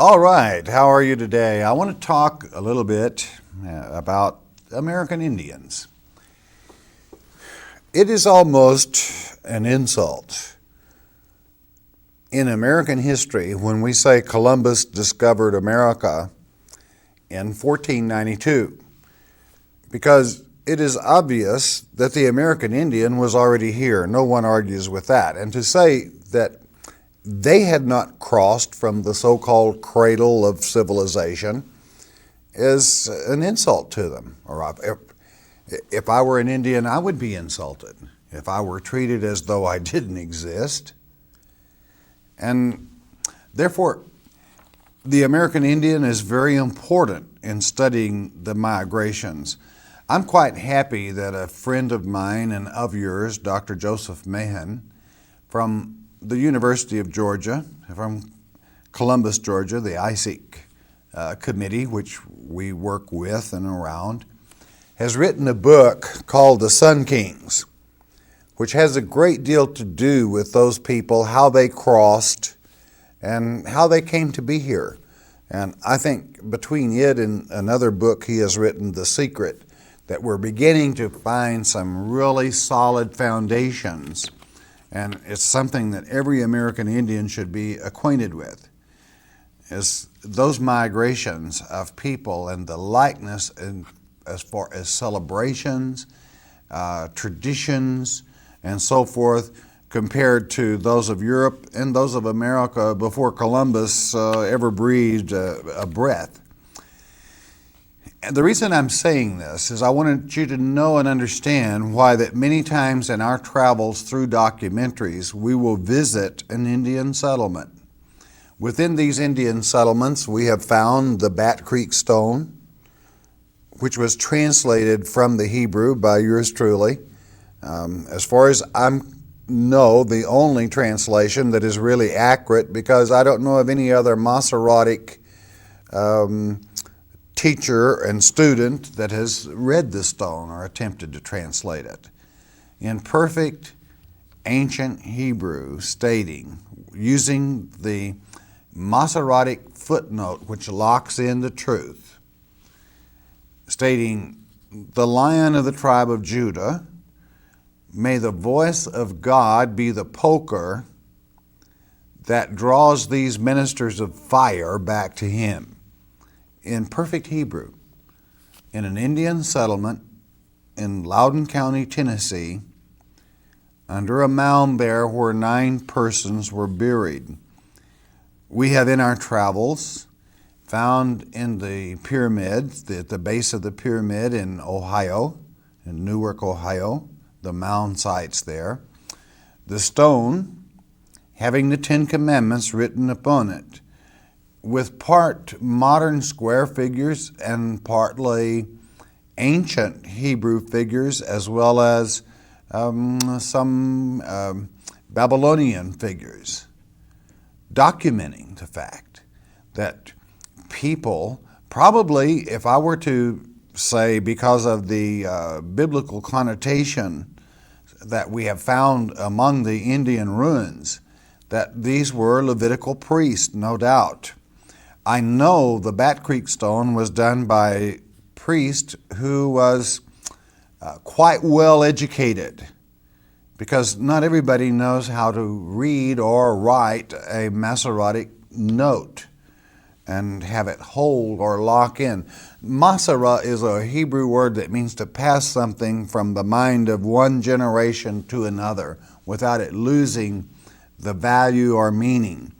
All right, how are you today? I want to talk a little bit about American Indians. It is almost an insult in American history when we say Columbus discovered America in 1492, because it is obvious that the American Indian was already here. No one argues with that. And to say that they had not crossed from the so-called cradle of civilization is an insult to them. Or if I were an Indian, I would be insulted if I were treated as though I didn't exist. And therefore, the American Indian is very important in studying the migrations. I'm quite happy that a friend of mine and of yours, Dr. Joseph Mahan, from the University of Georgia, from Columbus, Georgia, the ISEC committee, which we work with and around, has written a book called The Sun Kings, which has a great deal to do with those people, how they crossed, and how they came to be here. And I think between it and another book he has written, The Secret, that we're beginning to find some really solid foundations. And it's something that every American Indian should be acquainted with, is those migrations of people and the likeness in, as far as celebrations, traditions, and so forth, compared to those of Europe and those of America before Columbus ever breathed a breath. And the reason I'm saying this is I wanted you to know and understand why that many times in our travels through documentaries, we will visit an Indian settlement. Within these Indian settlements, we have found the Bat Creek Stone, which was translated from the Hebrew by yours truly. As far as I know, the only translation that is really accurate, because I don't know of any other Masoretic teacher and student that has read the stone or attempted to translate it in perfect ancient Hebrew, stating, using the Masoretic footnote which locks in the truth, stating, "The Lion of the tribe of Judah, may the voice of God be the poker that draws these ministers of fire back to him." In perfect Hebrew, in an Indian settlement in Loudoun County, Tennessee, under a mound there where 9 persons were buried. We have in our travels found in the pyramids, at the base of the pyramid in Ohio, in Newark, Ohio, the mound sites there, the stone having the 10 Commandments written upon it, with part modern square figures and partly ancient Hebrew figures, as well as some Babylonian figures, documenting the fact that people, probably, if I were to say because of the biblical connotation that we have found among the Indian ruins, that these were Levitical priests, no doubt. I know the Bat Creek Stone was done by a priest who was quite well educated, because not everybody knows how to read or write a Masoretic note and have it hold or lock in. Masara is a Hebrew word that means to pass something from the mind of one generation to another without it losing the value or meaning.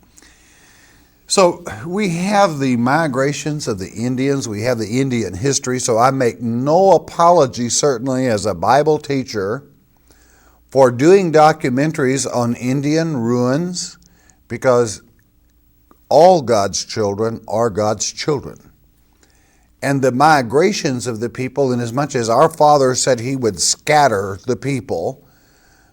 So we have the migrations of the Indians, we have the Indian history, so I make no apology, certainly as a Bible teacher, for doing documentaries on Indian ruins, because all God's children are God's children. And the migrations of the people, inasmuch as our Father said He would scatter the people,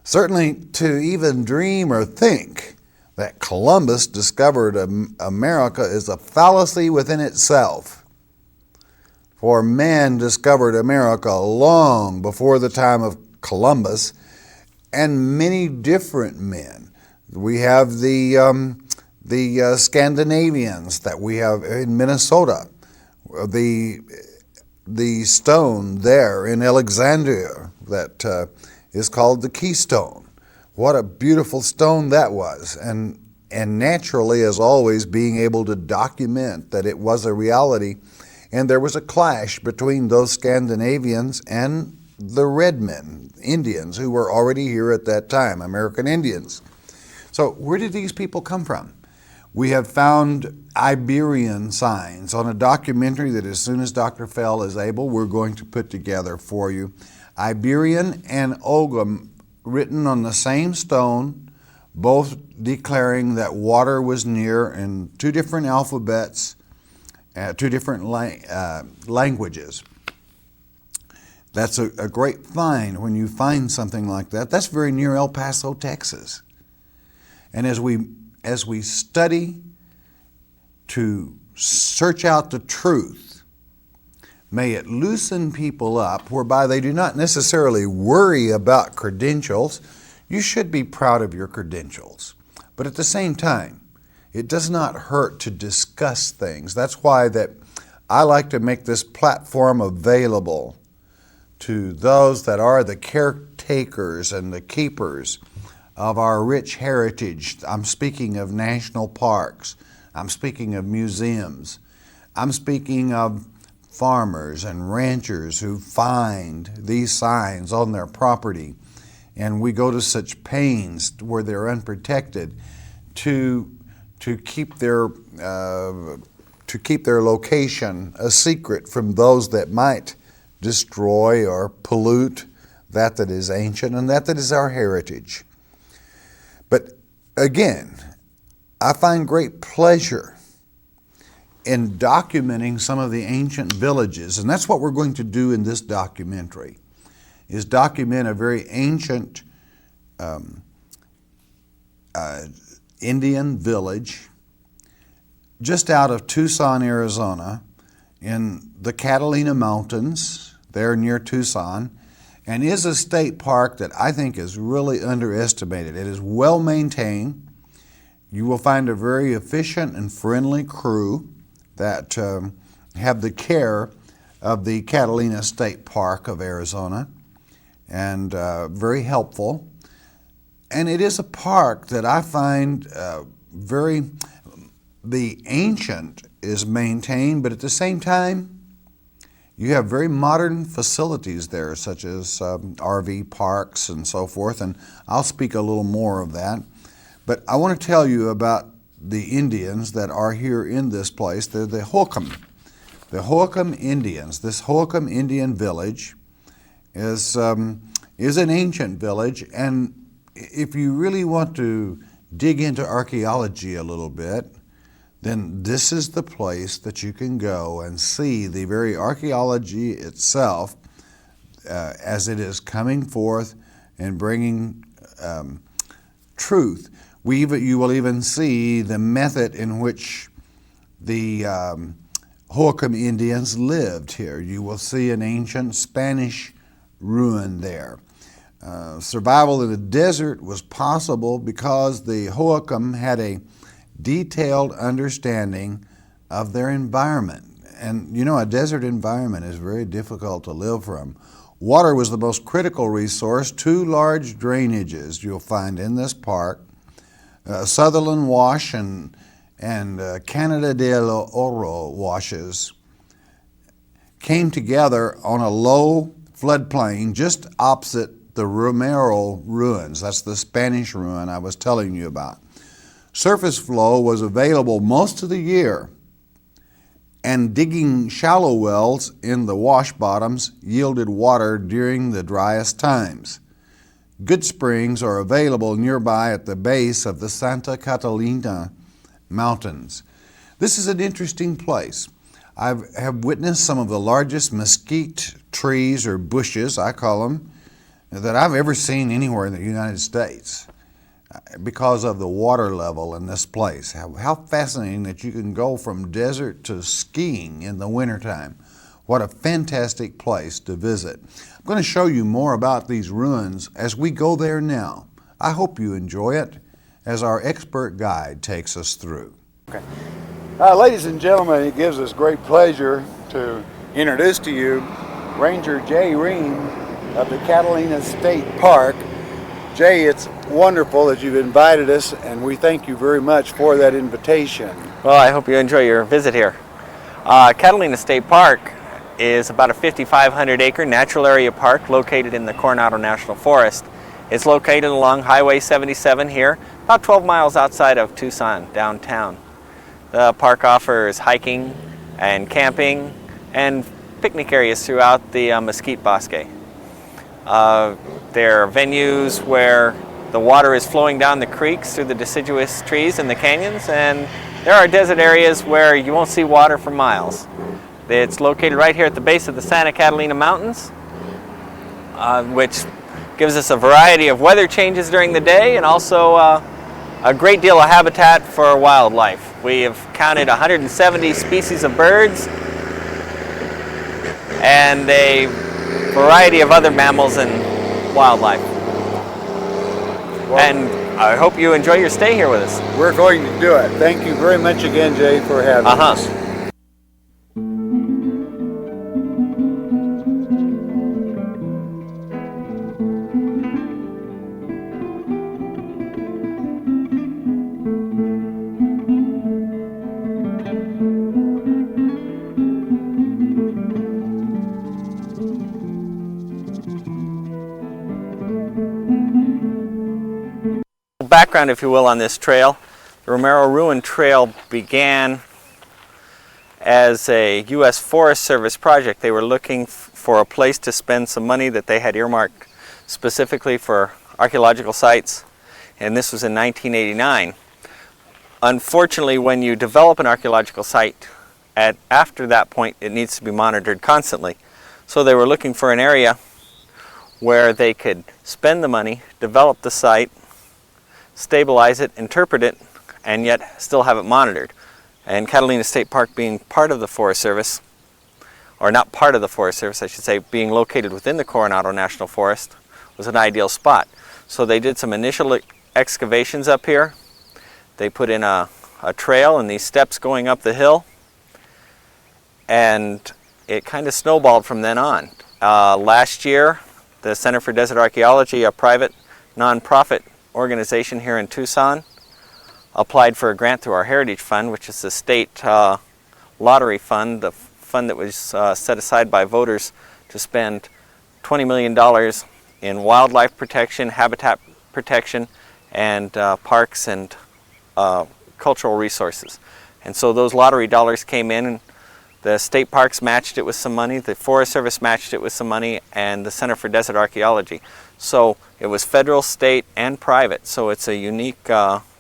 certainly to even dream or think that Columbus discovered America is a fallacy within itself. For man discovered America long before the time of Columbus, and many different men. We have the the Scandinavians that we have in Minnesota, the stone there in Alexandria that is called the Keystone. What a beautiful stone that was. And naturally, as always, being able to document that it was a reality. And there was a clash between those Scandinavians and the red men, Indians, who were already here at that time, American Indians. So where did these people come from? We have found Iberian signs on a documentary that as soon as Dr. Fell is able, we're going to put together for you. Iberian and Hohokam written on the same stone, both declaring that water was near in two different alphabets, two different languages. That's a great find when you find something like that. That's very near El Paso, Texas. And as we study to search out the truth, may it loosen people up whereby they do not necessarily worry about credentials. You should be proud of your credentials. But at the same time, it does not hurt to discuss things. That's why that I like to make this platform available to those that are the caretakers and the keepers of our rich heritage. I'm speaking of national parks. I'm speaking of museums. I'm speaking of farmers and ranchers who find these signs on their property. And we go to such pains where they're unprotected to keep their location a secret from those that might destroy or pollute that is ancient and that is our heritage. But again, I find great pleasure in documenting some of the ancient villages, and that's what we're going to do in this documentary, is document a very ancient Indian village just out of Tucson, Arizona, in the Catalina Mountains, there near Tucson, and is a state park that I think is really underestimated. It is well maintained. You will find a very efficient and friendly crew that have the care of the Catalina State Park of Arizona, and very helpful. And it is a park that I find the ancient is maintained, but at the same time, you have very modern facilities there, such as RV parks and so forth, and I'll speak a little more of that. But I want to tell you about the Indians that are here in this place. They're the Hohokam. The Hohokam Indians. This Hohokam Indian village is an ancient village, and if you really want to dig into archaeology a little bit, then this is the place that you can go and see the very archaeology itself as it is coming forth and bringing truth. You will even see the method in which the Hohokam Indians lived here. You will see an ancient Spanish ruin there. Survival in the desert was possible because the Hohokam had a detailed understanding of their environment. And you know, a desert environment is very difficult to live from. Water was the most critical resource. Two large drainages you'll find in this park, Sutherland Wash and Canada del Oro washes, came together on a low floodplain just opposite the Romero ruins. That's the Spanish ruin I was telling you about. Surface flow was available most of the year, and digging shallow wells in the wash bottoms yielded water during the driest times. Good springs are available nearby at the base of the Santa Catalina Mountains. This is an interesting place. I have witnessed some of the largest mesquite trees or bushes, I call them, that I've ever seen anywhere in the United States because of the water level in this place. How fascinating that you can go from desert to skiing in the wintertime. What a fantastic place to visit. I'm going to show you more about these ruins as we go there now. I hope you enjoy it, as our expert guide takes us through. Okay. Ladies and gentlemen, it gives us great pleasure to introduce to you Ranger Jay Ream of the Catalina State Park. Jay, it's wonderful that you've invited us, and we thank you very much for that invitation. Well, I hope you enjoy your visit here. Catalina State Park is about a 5,500 acre natural area park located in the Coronado National Forest. It's located along Highway 77 here, about 12 miles outside of Tucson, downtown. The park offers hiking and camping and picnic areas throughout the mesquite bosque. There are venues where the water is flowing down the creeks through the deciduous trees in the canyons, and there are desert areas where you won't see water for miles. It's located right here at the base of the Santa Catalina Mountains, which gives us a variety of weather changes during the day and also a great deal of habitat for wildlife. We have counted 170 species of birds and a variety of other mammals and wildlife. And I hope you enjoy your stay here with us. We're going to do it. Thank you very much again, Jay, for having us. Background, if you will, on this trail. The Romero Ruin Trail began as a U.S. Forest Service project. They were looking for a place to spend some money that they had earmarked specifically for archaeological sites, and this was in 1989. Unfortunately, when you develop an archaeological site, after that point it needs to be monitored constantly. So they were looking for an area where they could spend the money, develop the site, stabilize it, interpret it, and yet still have it monitored. And Catalina State Park, being part of the Forest Service, or not part of the Forest Service, I should say, being located within the Coronado National Forest, was an ideal spot. So they did some initial excavations up here. They put in a trail and these steps going up the hill, and it kind of snowballed from then on. Last year, the Center for Desert Archaeology, a private nonprofit organization here in Tucson, applied for a grant through our Heritage Fund, which is the state lottery fund, the fund that was set aside by voters to spend $20 million in wildlife protection, habitat protection, and parks and cultural resources. And so those lottery dollars came in, and the state parks matched it with some money, the Forest Service matched it with some money, and the Center for Desert Archaeology. So it was federal, state, and private. So it's a unique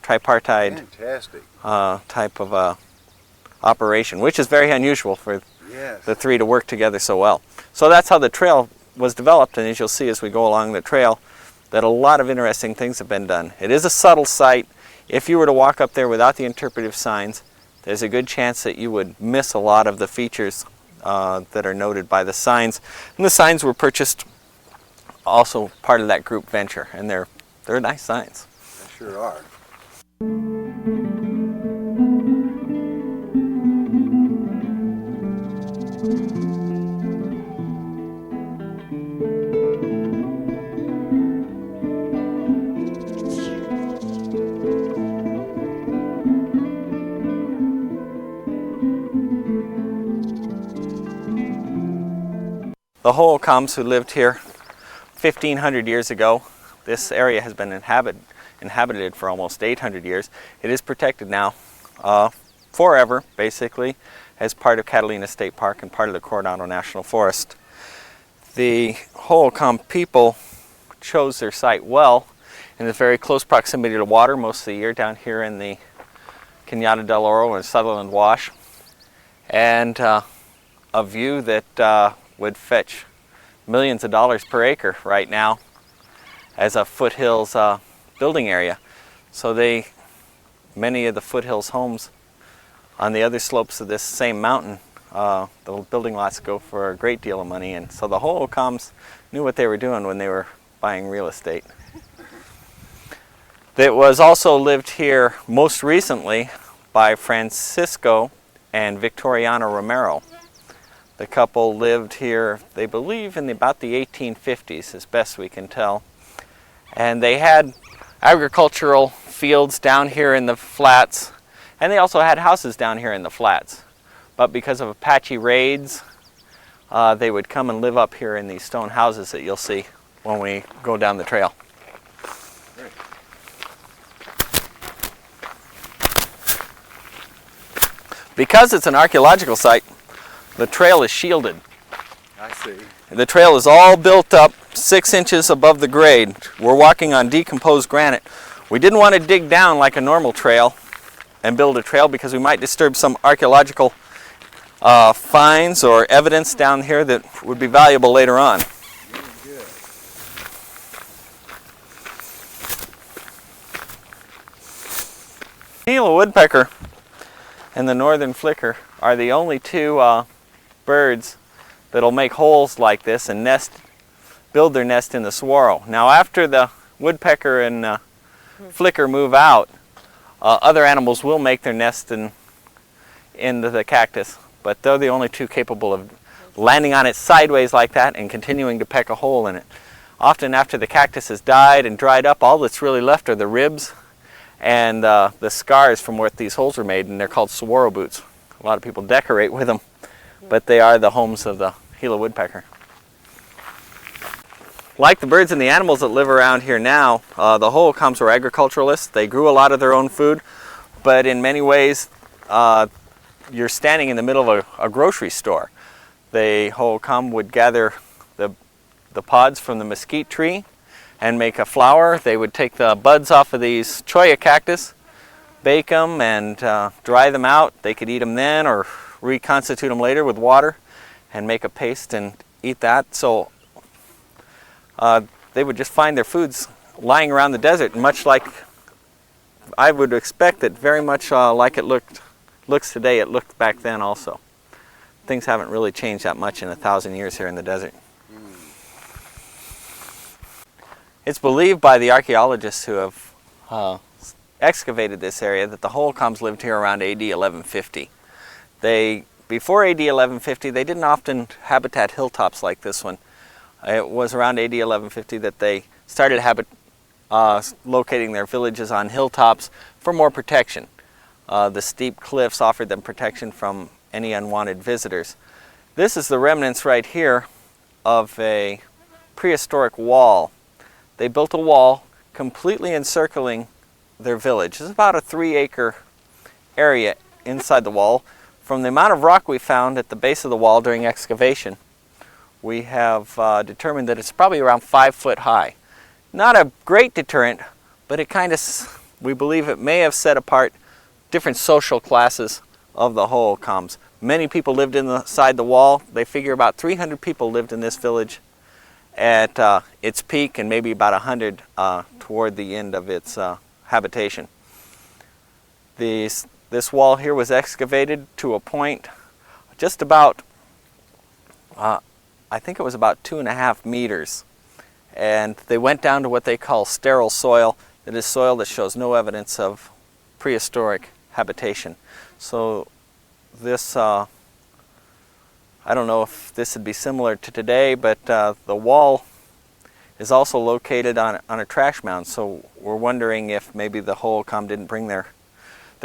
tripartite type of operation, which is very unusual for the three to work together so well. So that's how the trail was developed, and as you'll see as we go along the trail, that a lot of interesting things have been done. It is a subtle site. If you were to walk up there without the interpretive signs, there's a good chance that you would miss a lot of the features that are noted by the signs. And the signs were purchased also part of that group venture, and they're nice signs. They sure are. The Hohokams who lived here 1,500 years ago, this area has been inhabited for almost 800 years. It is protected now forever, basically, as part of Catalina State Park and part of the Coronado National Forest. The Hohokam people chose their site well in the very close proximity to water most of the year down here in the Cañada del Oro and Sutherland Wash, and a view that would fetch millions of dollars per acre right now as a foothills building area. So many of the foothills homes on the other slopes of this same mountain, the building lots go for a great deal of money, and so the Hohokams knew what they were doing when they were buying real estate. That was also lived here most recently by Francisco and Victoriana Romero. The couple lived here, they believe, in about the 1850s, as best we can tell. And they had agricultural fields down here in the flats, and they also had houses down here in the flats. But because of Apache raids, they would come and live up here in these stone houses that you'll see when we go down the trail. Because it's an archaeological site, the trail is shielded. I see. The trail is all built up 6 inches above the grade. We're walking on decomposed granite. We didn't want to dig down like a normal trail and build a trail because we might disturb some archaeological finds or evidence down here that would be valuable later on. Gila woodpecker and the northern flicker are the only two birds that'll make holes like this and build their nest in the saguaro. Now after the woodpecker and flicker move out, other animals will make their nest into the cactus, but they're the only two capable of landing on it sideways like that and continuing to peck a hole in it. Often after the cactus has died and dried up, all that's really left are the ribs and the scars from where these holes were made, and they're called saguaro boots. A lot of people decorate with them, but they are the homes of the Gila woodpecker. Like the birds and the animals that live around here now, the Hohokams were agriculturalists. They grew a lot of their own food, but in many ways you're standing in the middle of a grocery store. The Hohokam would gather the pods from the mesquite tree and make a flour. They would take the buds off of these cholla cactus, bake them and dry them out. They could eat them then or reconstitute them later with water and make a paste and eat that. So they would just find their foods lying around the desert, much like I would expect that very much like it looks today, it looked back then also. Things haven't really changed that much in 1,000 years here in the desert. It's believed by the archaeologists who have excavated this area that the Hohokams lived here around AD 1150. Before AD 1150, they didn't often habitat hilltops like this one. It was around AD 1150 that they started locating their villages on hilltops for more protection. The steep cliffs offered them protection from any unwanted visitors. This is the remnants right here of a prehistoric wall. They built a wall completely encircling their village. It's about a 3-acre area inside the wall. From the amount of rock we found at the base of the wall during excavation, we have determined that it's probably around 5 foot high. Not a great deterrent, but we believe it may have set apart different social classes of the Hohokams. Many people lived inside the wall. They figure about 300 people lived in this village at its peak, and maybe about 100 toward the end of its habitation. This wall here was excavated to a point just about, I think it was about 2.5 meters. And they went down to what they call sterile soil. It is soil that shows no evidence of prehistoric habitation. So this, I don't know if this would be similar to today, but the wall is also located on a trash mound. So we're wondering if maybe the Hohokam didn't bring their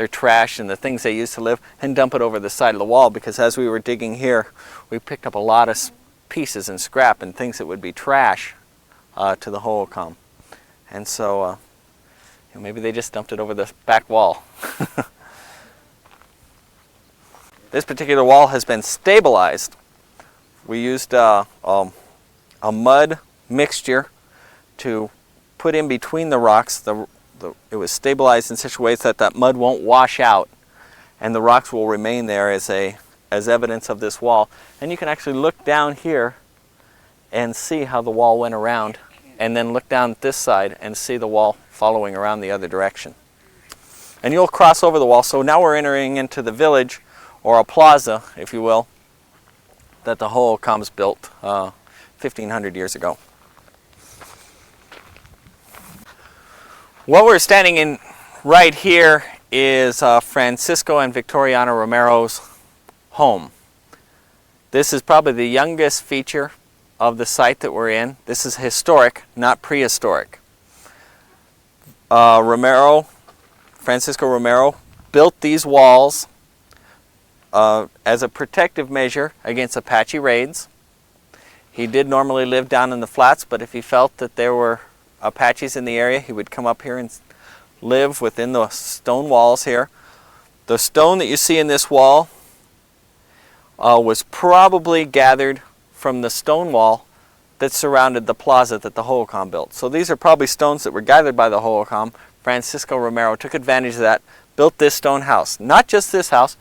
trash and the things they used to live and dump it over the side of the wall, because as we were digging here, we picked up a lot of pieces and scrap and things that would be trash to the Hohokam. And so maybe they just dumped it over the back wall. This particular wall has been stabilized. We used a mud mixture to put in between the rocks. It was stabilized in such a way that that mud won't wash out, and the rocks will remain there as evidence of this wall. And you can actually look down here and see how the wall went around, and then look down this side and see the wall following around the other direction. And you'll cross over the wall. So now we're entering into the village, or a plaza, if you will, that the Hohokams built 1,500 years ago. What we're standing in right here is Francisco and Victoriana Romero's home. This is probably the youngest feature of the site that we're in. This is historic, not prehistoric. Francisco Romero built these walls as a protective measure against Apache raids. He did normally live down in the flats, but if he felt that there were Apaches in the area, he would come up here and live within the stone walls here. The stone that you see in this wall was probably gathered from the stone wall that surrounded the plaza that the Hohokam built. So these are probably stones that were gathered by the Hohokam. Francisco Romero took advantage of that, built this stone house. Not just this house,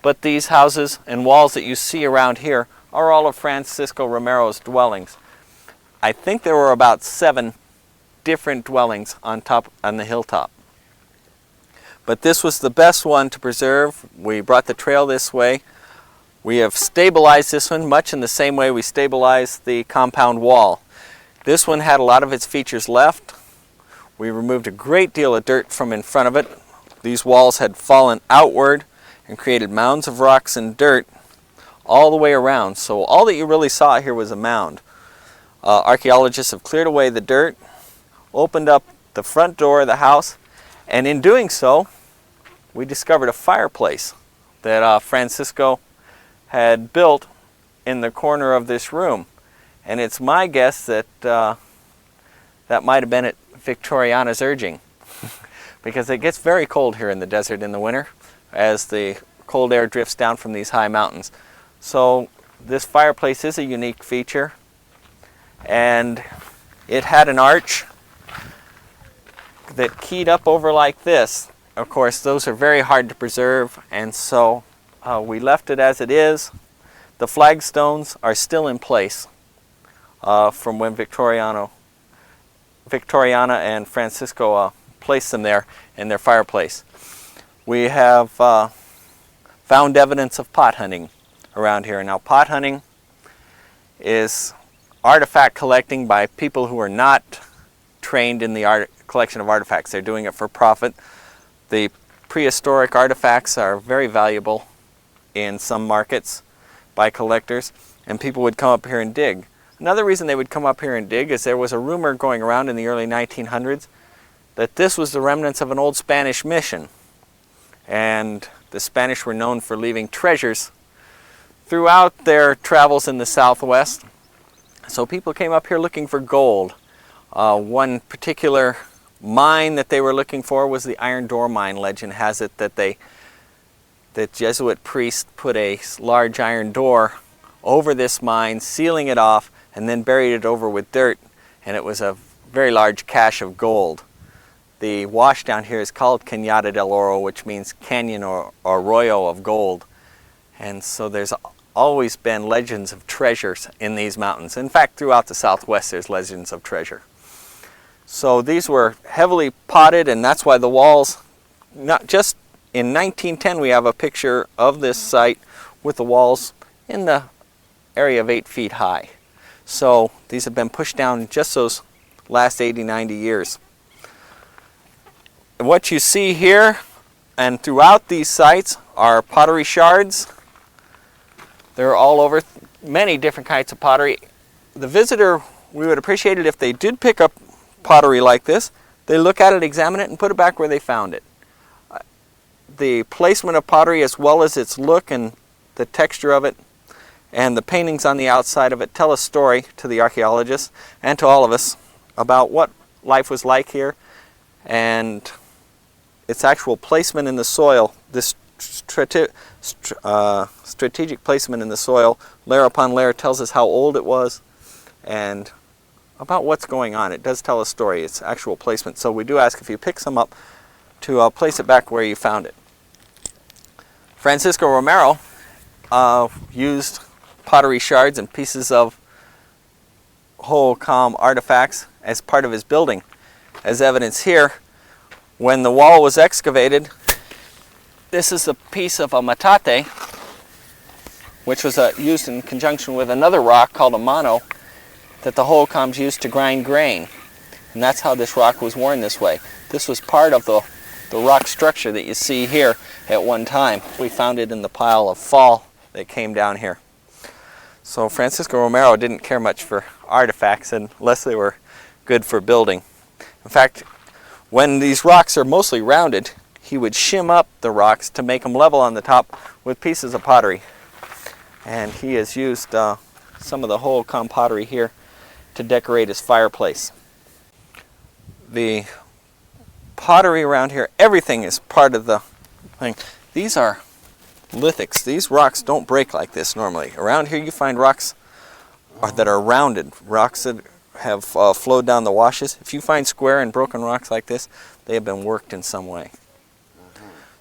but these houses and walls that you see around here are all of Francisco Romero's dwellings. I think there were about 7 different dwellings on the hilltop. But this was the best one to preserve. We brought the trail this way. We have stabilized this one much in the same way we stabilized the compound wall. This one had a lot of its features left. We removed a great deal of dirt from in front of it. These walls had fallen outward and created mounds of rocks and dirt all the way around. So all that you really saw here was a mound. Archaeologists have cleared away the dirt, opened up the front door of the house, and in doing so, we discovered a fireplace that Francisco had built in the corner of this room. And it's my guess that that might have been at Victoriana's urging because it gets very cold here in the desert in the winter as the cold air drifts down from these high mountains. So this fireplace is a unique feature, and it had an arch that keyed up over like this. Of course, those are very hard to preserve, and so we left it as it is. The flagstones are still in place from when Victoriana and Francisco placed them there in their fireplace. We have found evidence of pot hunting around here. Now, pot hunting is artifact collecting by people who are not trained in the collection of artifacts. They're doing it for profit. The prehistoric artifacts are very valuable in some markets by collectors, and people would come up here and dig. Another reason they would come up here and dig is there was a rumor going around in the early 1900s that this was the remnants of an old Spanish mission, and the Spanish were known for leaving treasures throughout their travels in the Southwest. So people came up here looking for gold. One particular mine that they were looking for was the Iron Door Mine. Legend has it that the Jesuit priest put a large iron door over this mine, sealing it off, and then buried it over with dirt, and it was a very large cache of gold. The wash down here is called Cañada del Oro, which means canyon or arroyo of gold. And so there's always been legends of treasures in these mountains. In fact, throughout the Southwest there's legends of treasure. So these were heavily potted, and that's why the walls, not just in 1910 we have a picture of this site with the walls in the area of 8 feet high. So these have been pushed down just those last 80-90 years. And what you see here and throughout these sites are pottery shards. They're all over, many different kinds of pottery. The visitor, we would appreciate it if they did pick up pottery like this. They look at it, examine it, and put it back where they found it. The placement of pottery, as well as its look and the texture of it and the paintings on the outside of it, tell a story to the archaeologists and to all of us about what life was like here and its actual placement in the soil, this strategic placement in the soil, layer upon layer, tells us how old it was and about what's going on. It does tell a story, its actual placement. So we do ask if you pick some up to place it back where you found it. Francisco Romero used pottery shards and pieces of Hohokam artifacts as part of his building. As evidence here, when the wall was excavated, this is a piece of a matate, which was used in conjunction with another rock called a mano that the Hohokams used to grind grain. And that's how this rock was worn this way. This was part of the rock structure that you see here at one time. We found it in the pile of fall that came down here. So Francisco Romero didn't care much for artifacts unless they were good for building. In fact, when these rocks are mostly rounded, he would shim up the rocks to make them level on the top with pieces of pottery. And he has used some of the Hohokam pottery here to decorate his fireplace. The pottery around here, everything is part of the thing. These are lithics. These rocks don't break like this normally. Around here you find rocks that are rounded, rocks that have flowed down the washes. If you find square and broken rocks like this, they have been worked in some way.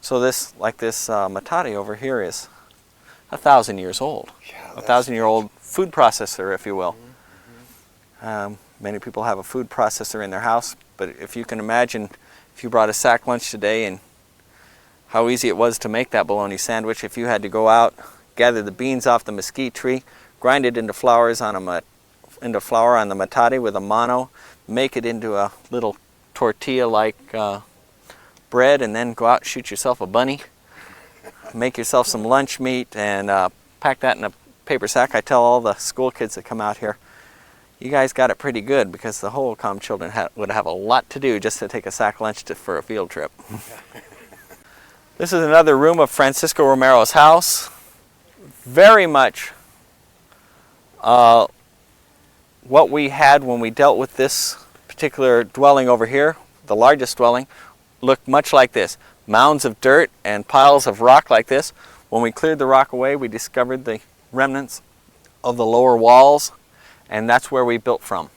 So this, like this metate over here, is 1,000 years old. A 1,000-year-old food processor, if you will. Many people have a food processor in their house, but if you can imagine if you brought a sack lunch today and how easy it was to make that bologna sandwich, if you had to go out, gather the beans off the mesquite tree, grind it into flour on the metate with a mano, make it into a little tortilla-like bread, and then go out and shoot yourself a bunny, make yourself some lunch meat, and pack that in a paper sack. I tell all the school kids that come out here, you guys got it pretty good, because the Hohokam children would have a lot to do just to take a sack lunch for a field trip. This is another room of Francisco Romero's house. Very much what we had when we dealt with this particular dwelling over here, the largest dwelling, looked much like this. Mounds of dirt and piles of rock like this. When we cleared the rock away, we discovered the remnants of the lower walls, and that's where we built from.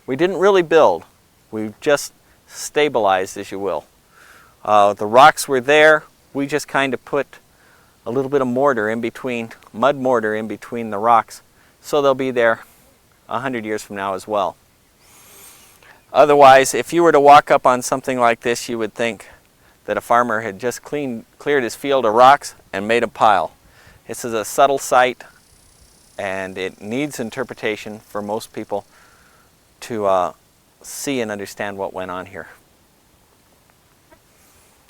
We didn't really build. We just stabilized, as you will. The rocks were there. We just kind of put a little bit of mortar in between, mud mortar in between the rocks, so they'll be there 100 years from now as well. Otherwise, if you were to walk up on something like this, you would think that a farmer had just cleared his field of rocks and made a pile. This is a subtle site, and it needs interpretation for most people to see and understand what went on here.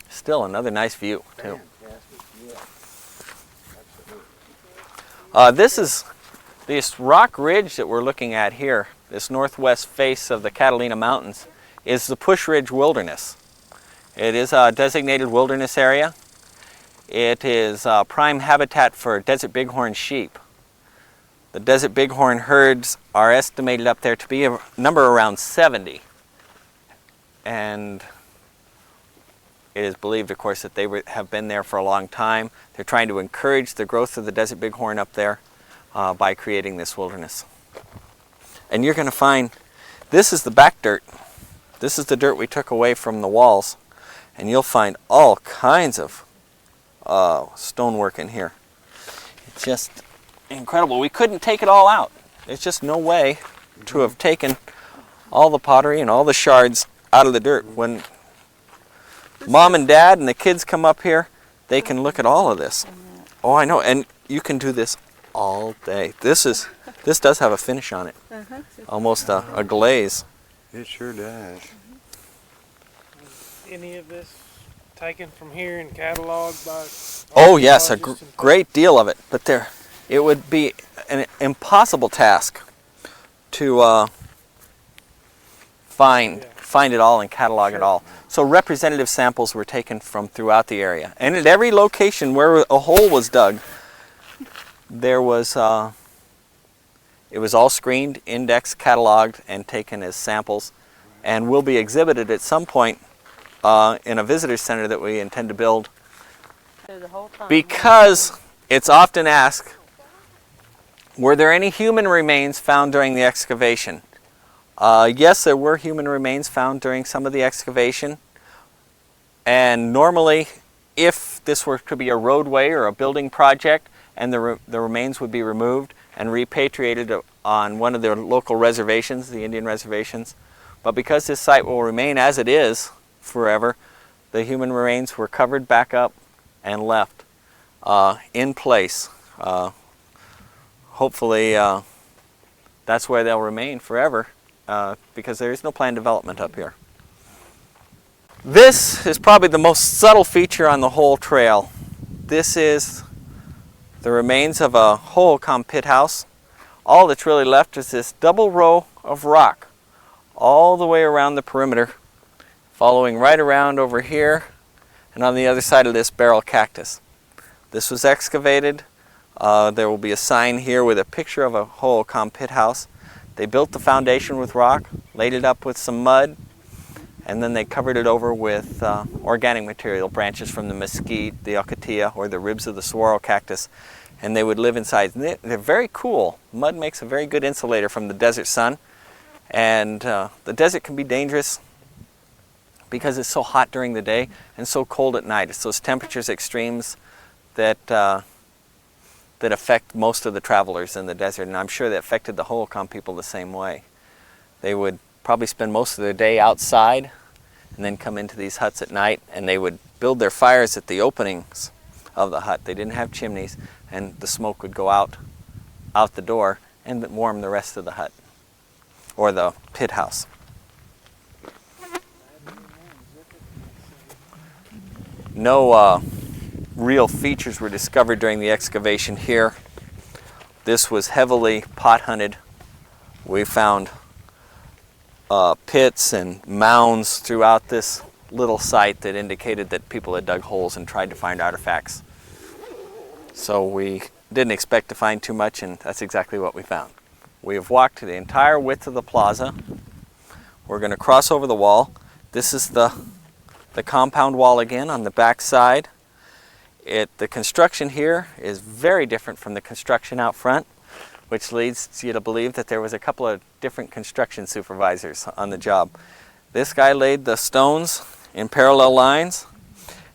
Still another nice view, too. This rock ridge that we're looking at here, this northwest face of the Catalina Mountains, is the Push Ridge Wilderness. It is a designated wilderness area. It is prime habitat for desert bighorn sheep. The desert bighorn herds are estimated up there to be a number around 70. And it is believed, of course, that they have been there for a long time. They're trying to encourage the growth of the desert bighorn up there by creating this wilderness. And you're going to find, this is the back dirt. This is the dirt we took away from the walls. And you'll find all kinds of stonework in here. It's just incredible. We couldn't take it all out. There's just no way to have taken all the pottery and all the shards out of the dirt. When Mom and Dad and the kids come up here, they can look at all of this. Oh, I know, and you can do this all day. This does have a finish on it, almost a glaze. It sure does. Any of this taken from here and cataloged by? Oh yes, a great deal of it. But it would be an impossible task to find it all and catalog it all. So representative samples were taken from throughout the area, and at every location where a hole was dug, there was it was all screened, indexed, cataloged, and taken as samples, and will be exhibited at some point in a visitor center that we intend to build. Because it's often asked, were there any human remains found during the excavation? Yes, there were human remains found during some of the excavation. And normally, if this were to be a roadway or a building project, and the remains would be removed and repatriated on one of their local reservations, the Indian reservations. But because this site will remain as it is forever, the human remains were covered back up and left in place. Hopefully, that's where they'll remain forever. because there is no planned development up here. This is probably the most subtle feature on the whole trail. This is the remains of a Hohokam pithouse. All that's really left is this double row of rock all the way around the perimeter, following right around over here and on the other side of this barrel cactus. This was excavated. There will be a sign here with a picture of a Hohokam pithouse. They built the foundation with rock, laid it up with some mud, and then they covered it over with organic material, branches from the mesquite, the ocotillo, or the ribs of the saguaro cactus, and they would live inside. They're very cool. Mud makes a very good insulator from the desert sun, and the desert can be dangerous because it's so hot during the day and so cold at night. It's those temperatures extremes that that affect most of the travelers in the desert, and I'm sure that affected the Hohokam people the same way. They would probably spend most of their day outside and then come into these huts at night, and they would build their fires at the openings of the hut. They didn't have chimneys, and the smoke would go out the door and warm the rest of the hut or the pit house. No real features were discovered during the excavation here. This was heavily pot hunted. We found pits and mounds throughout this little site that indicated that people had dug holes and tried to find artifacts. So we didn't expect to find too much, and that's exactly what we found. We have walked the entire width of the plaza. We're going to cross over the wall. This is the compound wall again on the back side. The construction here is very different from the construction out front, which leads you to believe that there was a couple of different construction supervisors on the job. This guy laid the stones in parallel lines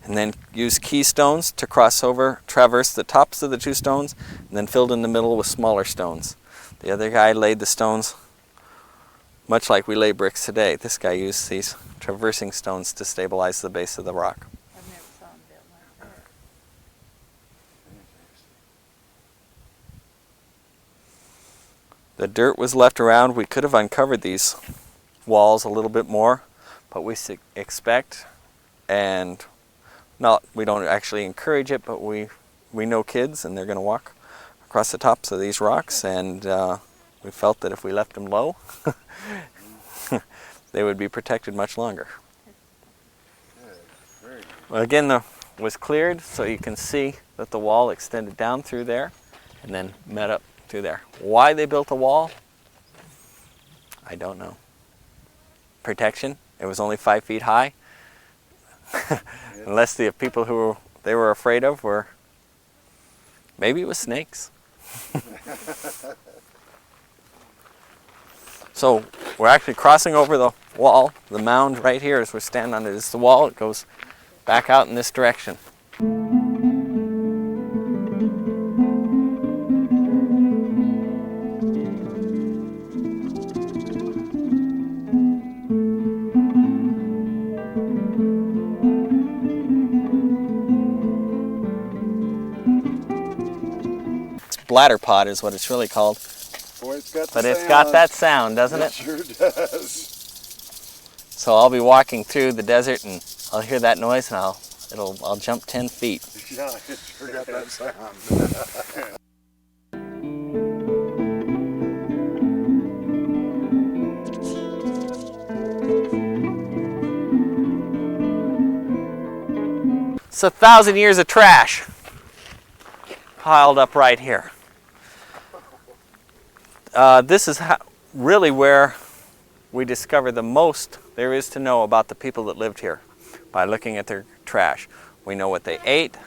and then used keystones to traverse the tops of the two stones, and then filled in the middle with smaller stones. The other guy laid the stones much like we lay bricks today. This guy used these traversing stones to stabilize the base of the rock. I've never saw them built like that. The dirt was left around. We could have uncovered these walls a little bit more, but we expect, and we don't actually encourage it, but we know kids, and they're going to walk across the tops of these rocks, and we felt that if we left them low, they would be protected much longer. Well, again, was cleared, so you can see that the wall extended down through there and then met up through there. Why they built a wall, I don't know. Protection. It was only 5 feet high. Unless the people who they were afraid of were, maybe it was snakes. So we're actually crossing over the wall. The mound right here as we're standing on it is the wall. It goes back out in this direction. Bladder pot is what it's really called. Boy, it's got But it's got that sound, doesn't it? It sure does. So I'll be walking through the desert and I'll hear that noise and I'll jump 10 feet. Yeah, it sure got that sound. It's 1,000 years of trash piled up right here. This is really where we discover the most there is to know about the people that lived here by looking at their trash. We know what they ate,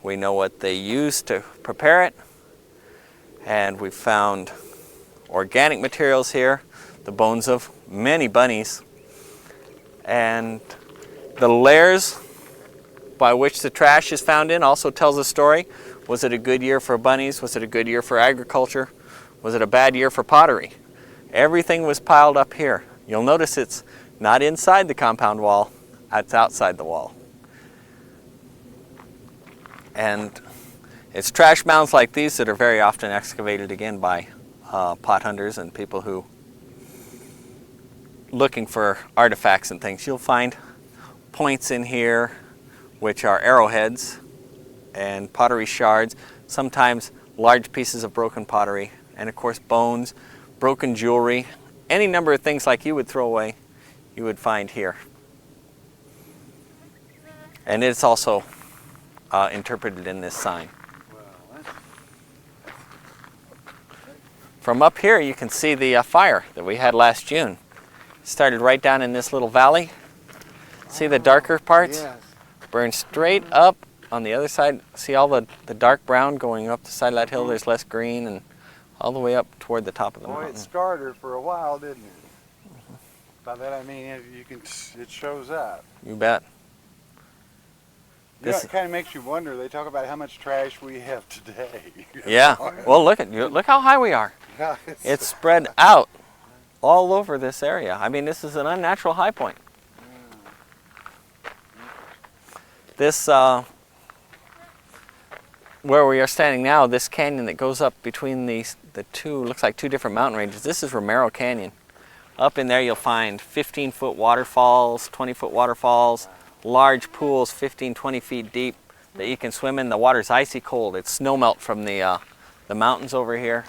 we know what they used to prepare it, and we found organic materials here, the bones of many bunnies, and the layers by which the trash is found in also tells a story. Was it a good year for bunnies? Was it a good year for agriculture? Was it a bad year for pottery? Everything was piled up here. You'll notice it's not inside the compound wall, it's outside the wall. And it's trash mounds like these that are very often excavated again by pot hunters and people who looking for artifacts and things, you'll find points in here which are arrowheads and pottery shards, sometimes large pieces of broken pottery, and of course bones, broken jewelry, any number of things like you would throw away, you would find here. And it's also interpreted in this sign. From up here you can see the fire that we had last June. It started right down in this little valley. See the darker parts? Yes. Burned straight up on the other side. See all the dark brown going up the side of that hill? There's less green, and all the way up toward the top of the Boy, mountain. it started for a while, didn't it? By that I mean it shows up. You bet. You know, This- it kind of makes you wonder. They talk about how much trash we have today. Yeah. Well, look how high we are. It's spread out all over this area. I mean, this is an unnatural high point. This, where we are standing now, this canyon that goes up between the two, looks like two different mountain ranges. This is Romero Canyon. Up in there you'll find 15-foot waterfalls, 20-foot waterfalls, large pools 15, 20 feet deep that you can swim in. The water's icy cold. It's snowmelt from the mountains over here.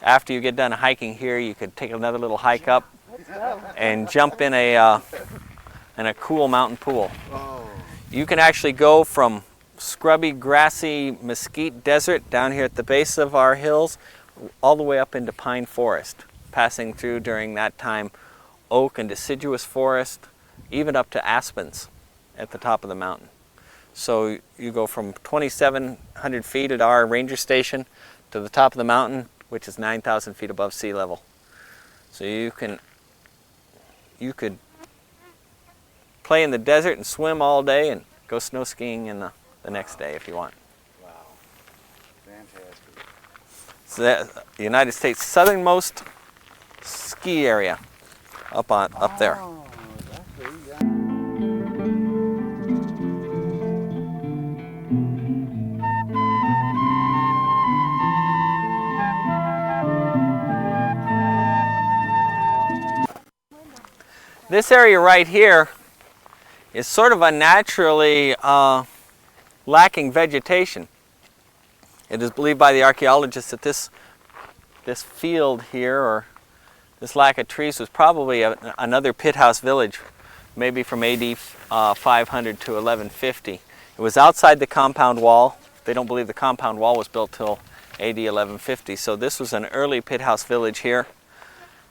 After you get done hiking here, you could take another little hike up and jump in a cool mountain pool. You can actually go from scrubby, grassy mesquite desert down here at the base of our hills all the way up into pine forest, passing through during that time oak and deciduous forest, even up to aspens at the top of the mountain. So you go from 2,700 feet at our ranger station to the top of the mountain, which is 9,000 feet above sea level. So you could play in the desert and swim all day and go snow skiing in the next day if you want. Wow, fantastic. So the United States' southernmost ski area up there. Oh, that's very young. This area right here is sort of unnaturally lacking vegetation. It is believed by the archaeologists that this field here, or this lack of trees, was probably another pithouse village, maybe from AD 500 to 1150. It was outside the compound wall. They don't believe the compound wall was built till AD 1150, so this was an early pithouse village here,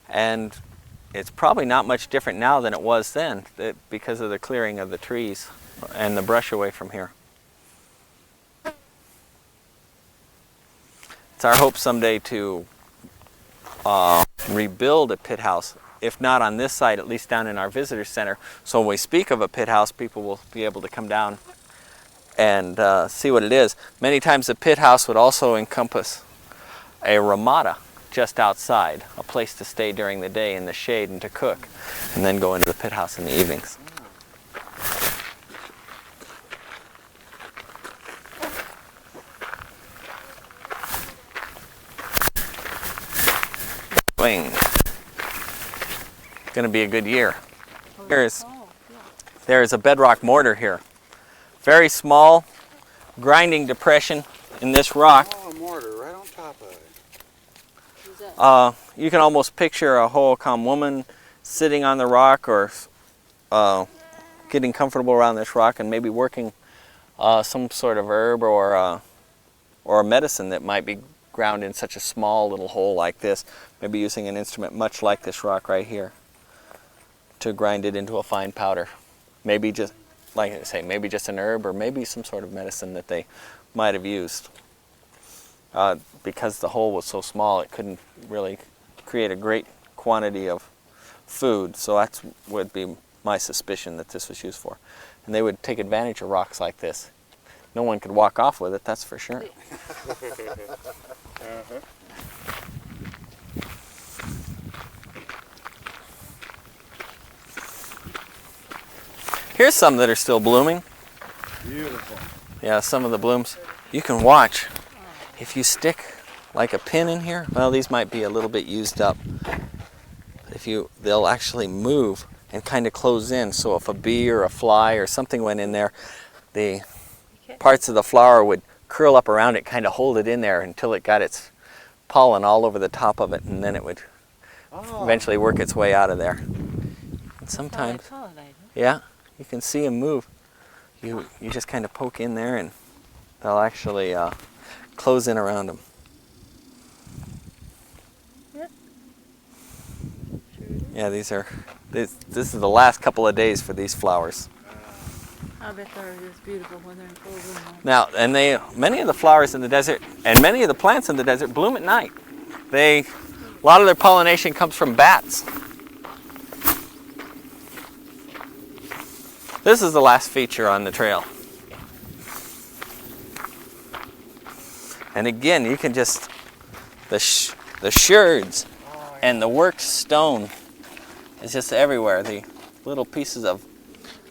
and it's probably not much different now than it was then because of the clearing of the trees and the brush away from here. It's our hope someday to rebuild a pit house, if not on this site, at least down in our visitor center. So when we speak of a pit house, people will be able to come down and see what it is. Many times the pit house would also encompass a ramada just outside, a place to stay during the day in the shade and to cook, and then go into the pit house in the evenings. Swing. Going to be a good year. There is a bedrock mortar here. Very small grinding depression in this rock. Oh, a mortar right on top of it. You can almost picture a Hohokam woman sitting on the rock, or getting comfortable around this rock and maybe working some sort of herb or a medicine that might be ground in such a small little hole like this. Maybe using an instrument much like this rock right here to grind it into a fine powder. Maybe just, like I say, maybe just an herb or maybe some sort of medicine that they might have used. Because the hole was so small, it couldn't really create a great quantity of food. So that would be my suspicion that this was used for. And they would take advantage of rocks like this. No one could walk off with it, that's for sure. Here's some that are still blooming. Beautiful. Yeah, some of the blooms. You can watch. If you stick like a pin in here, well, these might be a little bit used up. they'll actually move and kind of close in. So if a bee or a fly or something went in there, the parts of the flower would curl up around it, kind of hold it in there until it got its pollen all over the top of it, and then it would eventually work its way out of there. And sometimes, yeah, you can see them move. You just kind of poke in there and they'll actually close in around them. Yep. Yeah, this is the last couple of days for these flowers. I bet they're just beautiful when they're in full bloom. Now, and many of the flowers in the desert and many of the plants in the desert bloom at night. A lot of their pollination comes from bats. This is the last feature on the trail. And again, you can just, the sherds and the worked stone is just everywhere. The little pieces of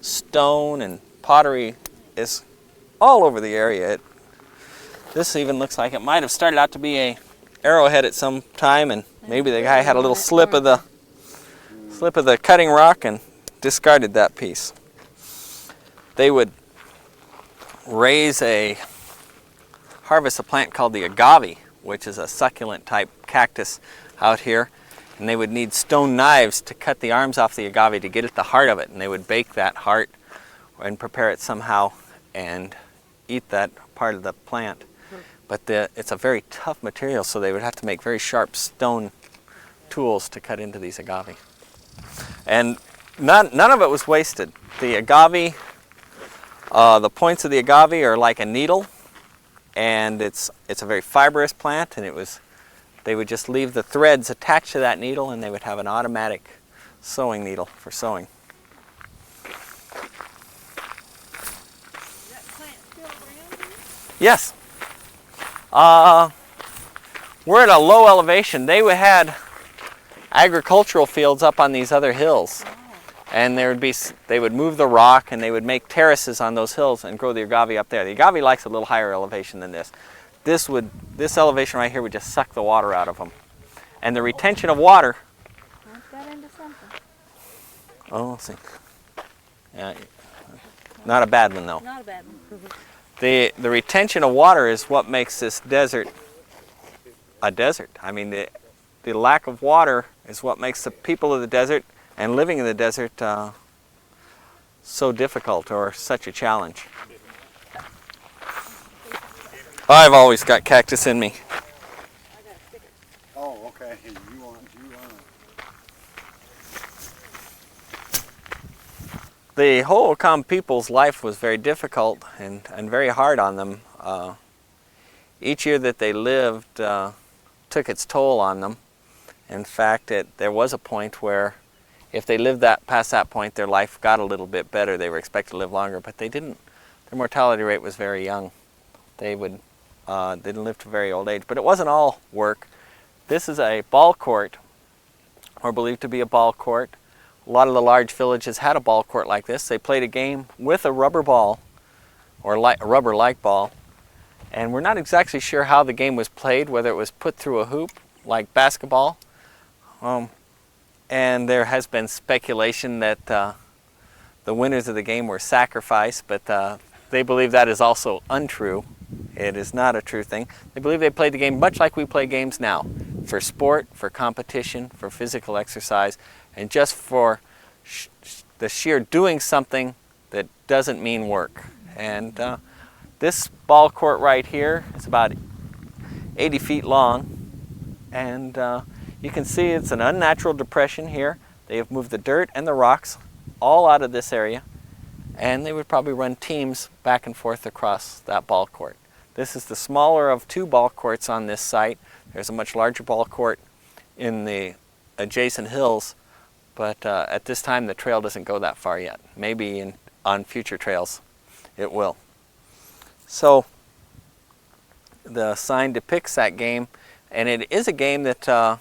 stone and pottery is all over the area. This even looks like it might have started out to be a arrowhead at some time, and maybe the guy had a little slip of the cutting rock and discarded that piece. They would harvest a plant called the agave, which is a succulent type cactus out here, and they would need stone knives to cut the arms off the agave to get at the heart of it, and they would bake that heart and prepare it somehow and eat that part of the plant. But it's a very tough material, so they would have to make very sharp stone tools to cut into these agave. And none of it was wasted. The agave, the points of the agave are like a needle, and it's a very fibrous plant, and they would just leave the threads attached to that needle, and they would have an automatic sewing needle for sewing. Is that plant still around here? Yes. We're at a low elevation. They had agricultural fields up on these other hills, and they would move the rock and they would make terraces on those hills and grow the agave up there. The agave likes a little higher elevation than this. This elevation right here would just suck the water out of them, and the retention of water. Let's get into something. Oh, let's see. Yeah, not a bad one though. Not a bad one. The retention of water is what makes this desert a desert. I mean, the lack of water is what makes the people of the desert and living in the desert so difficult or such a challenge. I've always got cactus in me. Oh, okay. You want. The Hohokam people's life was very difficult and very hard on them. Each year that they lived took its toll on them. In fact, there was a point where if they lived past that point, their life got a little bit better. They were expected to live longer, but they didn't. Their mortality rate was very young. They didn't live to very old age, but it wasn't all work. This is a ball court, or believed to be a ball court. A lot of the large villages had a ball court like this. They played a game with a rubber ball, or a rubber-like ball, and we're not exactly sure how the game was played, whether it was put through a hoop like basketball. And there has been speculation that the winners of the game were sacrificed, but they believe that is also untrue. It is not a true thing. They believe they played the game much like we play games now, for sport, for competition, for physical exercise, and just for the sheer doing something that doesn't mean work. And this ball court right here is about 80 feet long, and you can see it's an unnatural depression here. They have moved the dirt and the rocks all out of this area, and they would probably run teams back and forth across that ball court. This is the smaller of two ball courts on this site. There's a much larger ball court in the adjacent hills, but at this time the trail doesn't go that far yet. Maybe on future trails it will. So the sign depicts that game, and it is a game that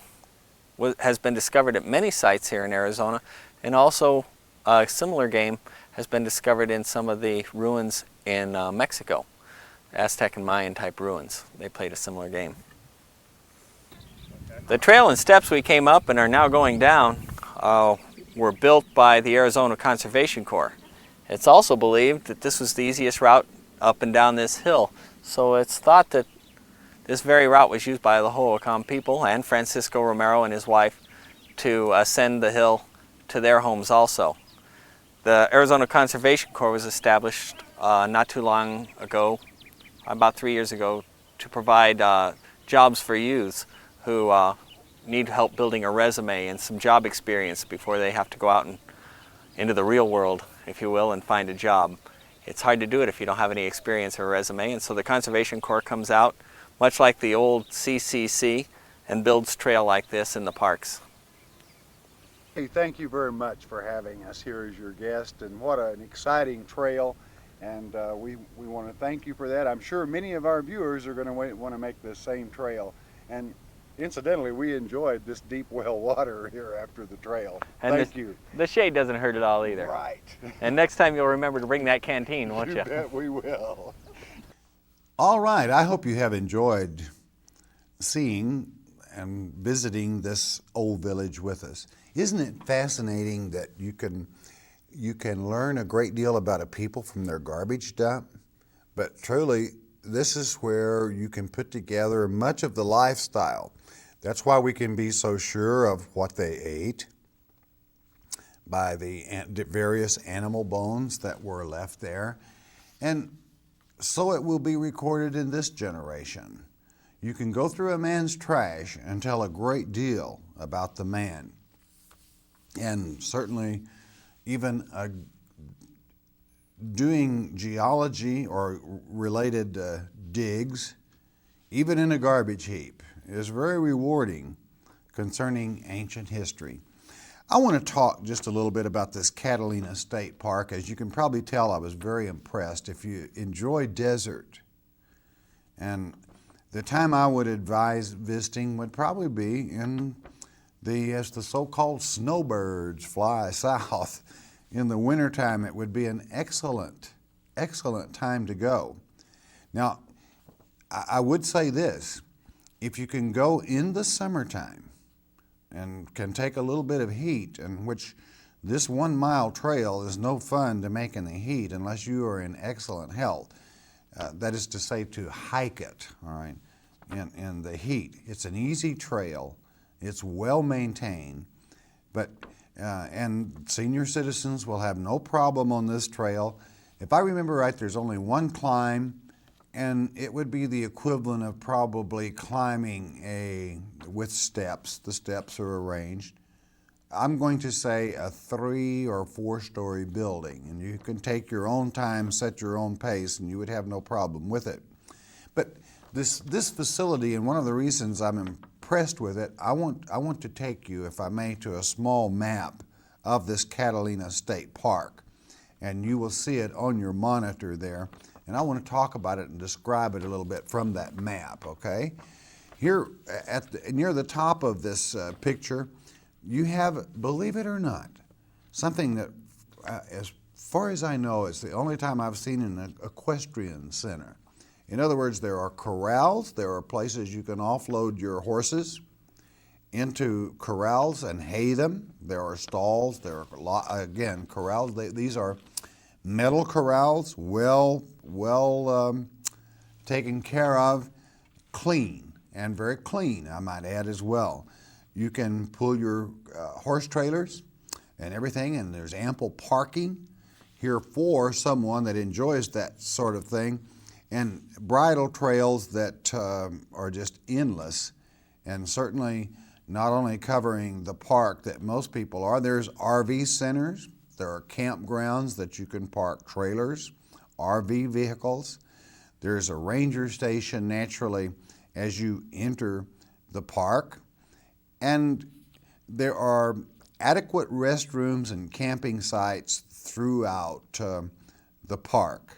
has been discovered at many sites here in Arizona, and also a similar game has been discovered in some of the ruins in Mexico, Aztec and Mayan type ruins. They played a similar game. Okay. The trail and steps we came up and are now going down were built by the Arizona Conservation Corps. It's also believed that this was the easiest route up and down this hill. So it's thought that this very route was used by the Hohokam people and Francisco Romero and his wife to ascend the hill to their homes also. The Arizona Conservation Corps was established not too long ago, about 3 years ago, to provide jobs for youths who need help building a resume and some job experience before they have to go out and into the real world, if you will, and find a job. It's hard to do it if you don't have any experience or a resume, and so the Conservation Corps comes out, much like the old CCC, and builds trail like this in the parks. Hey, thank you very much for having us here as your guest, and what an exciting trail, and we want to thank you for that. I'm sure many of our viewers are going to want to make the same trail, and incidentally, we enjoyed this deep well water here after the trail. And Thank you. The shade doesn't hurt at all either. Right. And next time you'll remember to bring that canteen, won't you? You bet we will. All right, I hope you have enjoyed seeing and visiting this old village with us. Isn't it fascinating that you can learn a great deal about a people from their garbage dump? But truly, this is where you can put together much of the lifestyle. That's why we can be so sure of what they ate by the various animal bones that were left there. And so it will be recorded in this generation. You can go through a man's trash and tell a great deal about the man. And certainly even doing geology or related digs, even in a garbage heap, is very rewarding concerning ancient history. I want to talk just a little bit about this Catalina State Park. As you can probably tell, I was very impressed. If you enjoy desert, and the time I would advise visiting would probably be as the so-called snowbirds fly south. In the wintertime, it would be an excellent time to go. Now, I would say this, if you can go in the summertime and can take a little bit of heat, in which this 1 mile trail is no fun to make in the heat unless you are in excellent health. That is to say, to hike it, all right, in the heat. It's an easy trail. It's well maintained, and senior citizens will have no problem on this trail. If I remember right, there's only one climb, and it would be the equivalent of probably climbing with steps. The steps are arranged. I'm going to say a 3 or 4 story building, and you can take your own time, set your own pace, and you would have no problem with it. But this facility, and one of the reasons I'm impressed with it, I want to take you, if I may, to a small map of this Catalina State Park, and you will see it on your monitor there. And I want to talk about it and describe it a little bit from that map, okay? Here, near the top of this picture, you have, believe it or not, something that, as far as I know, is the only time I've seen an equestrian center. In other words, there are corrals, there are places you can offload your horses into corrals and hay them. There are stalls, there are, again, corrals. These are metal corrals, well taken care of, clean, and very clean, I might add as well. You can pull your horse trailers and everything, and there's ample parking here for someone that enjoys that sort of thing, and bridle trails that are just endless, and certainly not only covering the park that most people are. There's RV centers. There are campgrounds that you can park trailers, RV vehicles. There's a ranger station naturally as you enter the park. And there are adequate restrooms and camping sites throughout the park.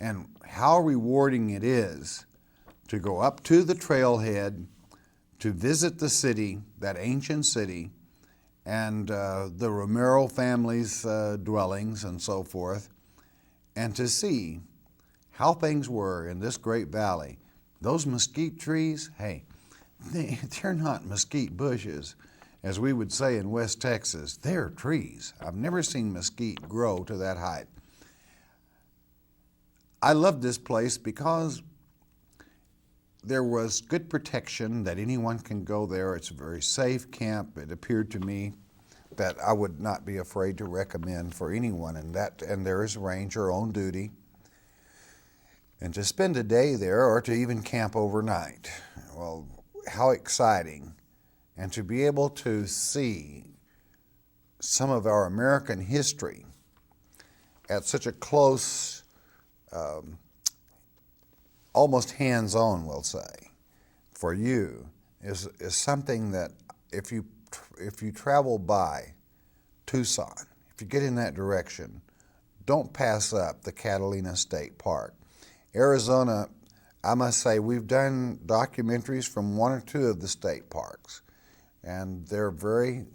And how rewarding it is to go up to the trailhead, to visit the city, that ancient city, and the Romero family's dwellings and so forth, and to see how things were in this great valley. Those mesquite trees, hey, they're not mesquite bushes, as we would say in West Texas. They're trees. I've never seen mesquite grow to that height. I love this place because there was good protection that anyone can go there. It's a very safe camp. It appeared to me that I would not be afraid to recommend for anyone, and there is a ranger on duty. And to spend a day there or to even camp overnight, well, how exciting. And to be able to see some of our American history at such a close, almost hands-on, we'll say, for you is something that if you travel by Tucson, if you get in that direction, don't pass up the Catalina State Park. Arizona, I must say, we've done documentaries from one or two of the state parks, and they're very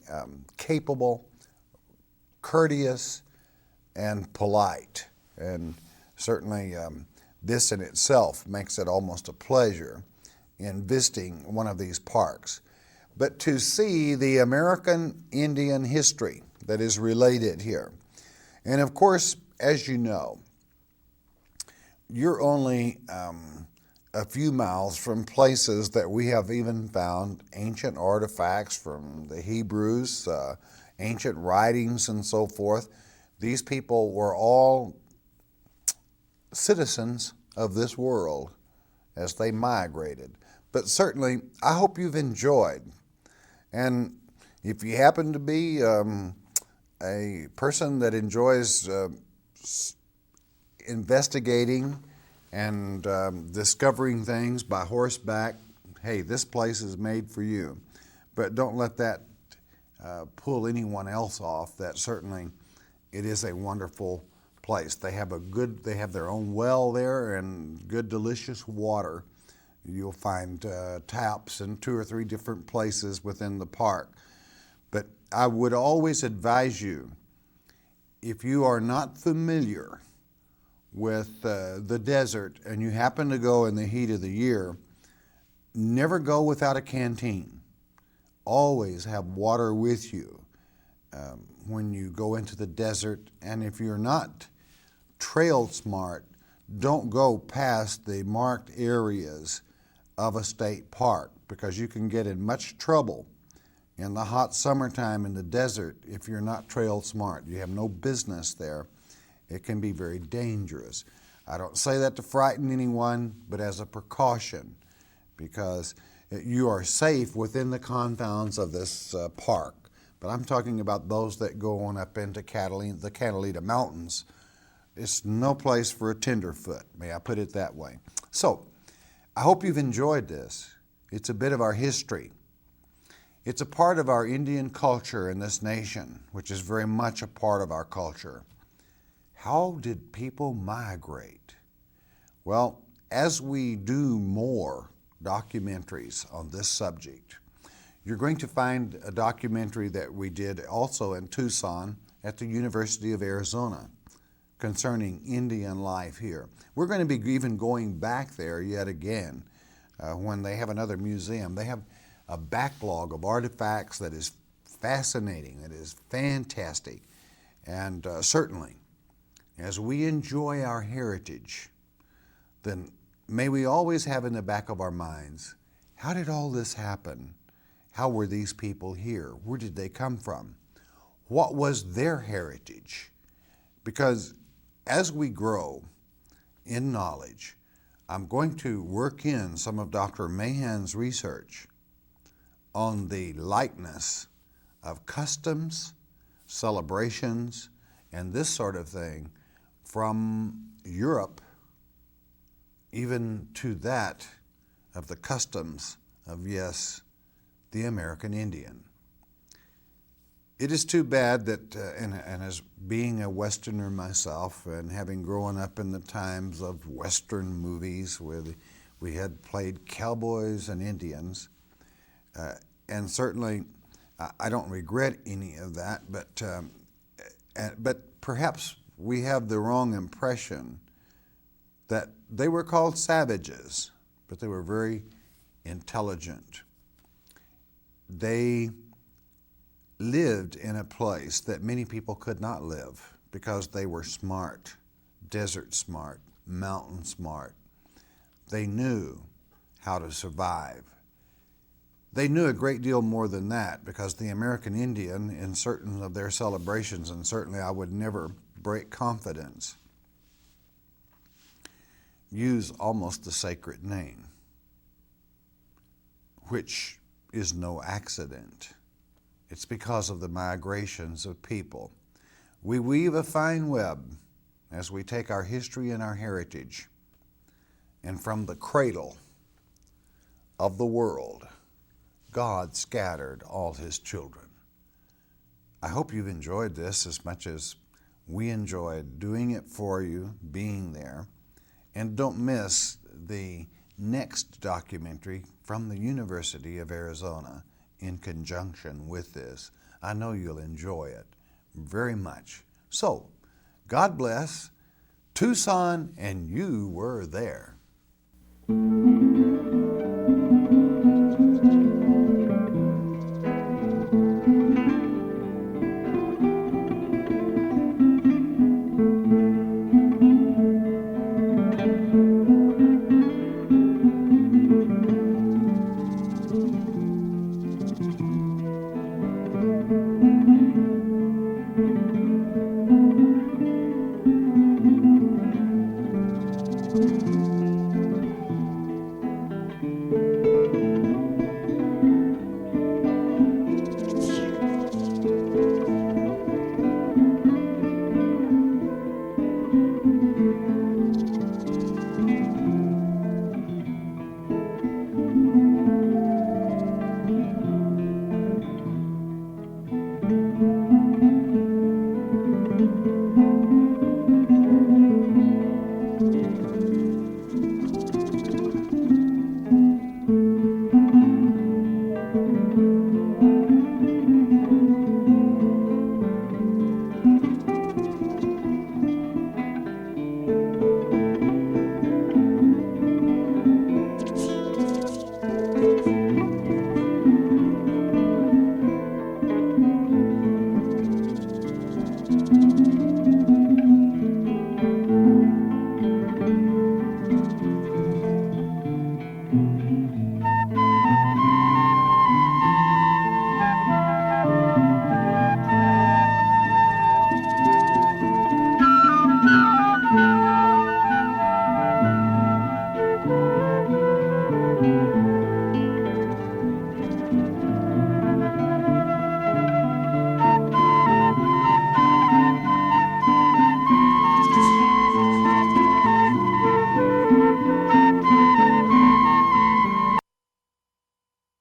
capable, courteous, and polite. And certainly this in itself makes it almost a pleasure in visiting one of these parks. But to see the American Indian history that is related here. And of course, as you know, you're only a few miles from places that we have even found ancient artifacts from the Hebrews, ancient writings and so forth. These people were all citizens of this world as they migrated. But certainly, I hope you've enjoyed. And if you happen to be a person that enjoys investigating and discovering things by horseback, hey, this place is made for you. But don't let that pull anyone else off. That certainly, it is a wonderful place. They have their own well there and good, delicious water. You'll find taps in 2 or 3 different places within the park. But I would always advise you, if you are not familiar with the desert and you happen to go in the heat of the year, never go without a canteen. Always have water with you when you go into the desert. And if you're not trail smart, don't go past the marked areas of a state park, because you can get in much trouble in the hot summertime in the desert if you're not trail smart. You have no business there. It can be very dangerous. I don't say that to frighten anyone, but as a precaution, because you are safe within the confines of this park. But I'm talking about those that go on up into the Catalina Mountains. It's no place for a tenderfoot, may I put it that way. So, I hope you've enjoyed this. It's a bit of our history. It's a part of our Indian culture in this nation, which is very much a part of our culture. How did people migrate? Well, as we do more documentaries on this subject, you're going to find a documentary that we did also in Tucson at the University of Arizona concerning Indian life here. We're going to be even going back there yet again when they have another museum. They have a backlog of artifacts that is fascinating, that is fantastic. And certainly, as we enjoy our heritage, then may we always have in the back of our minds, how did all this happen? How were these people here? Where did they come from? What was their heritage? Because as we grow in knowledge, I'm going to work in some of Dr. Mahan's research on the likeness of customs, celebrations, and this sort of thing from Europe, even to that of the customs of, yes, the American Indian. It is too bad that, and as being a Westerner myself and having grown up in the times of Western movies where we had played cowboys and Indians, and certainly I don't regret any of that, but perhaps we have the wrong impression that they were called savages, but they were very intelligent they lived in a place that many people could not live because they were smart, desert smart, mountain smart. They knew how to survive. They knew a great deal more than that, because the American Indian, in certain of their celebrations, and certainly I would never break confidence, use almost the sacred name, which is no accident. It's because of the migrations of people. We weave a fine web as we take our history and our heritage, and from the cradle of the world, God scattered all his children. I hope you've enjoyed this as much as we enjoyed doing it for you, being there. And don't miss the next documentary from the University of Arizona in conjunction with this. I know you'll enjoy it very much. So, God bless Tucson, and you were there.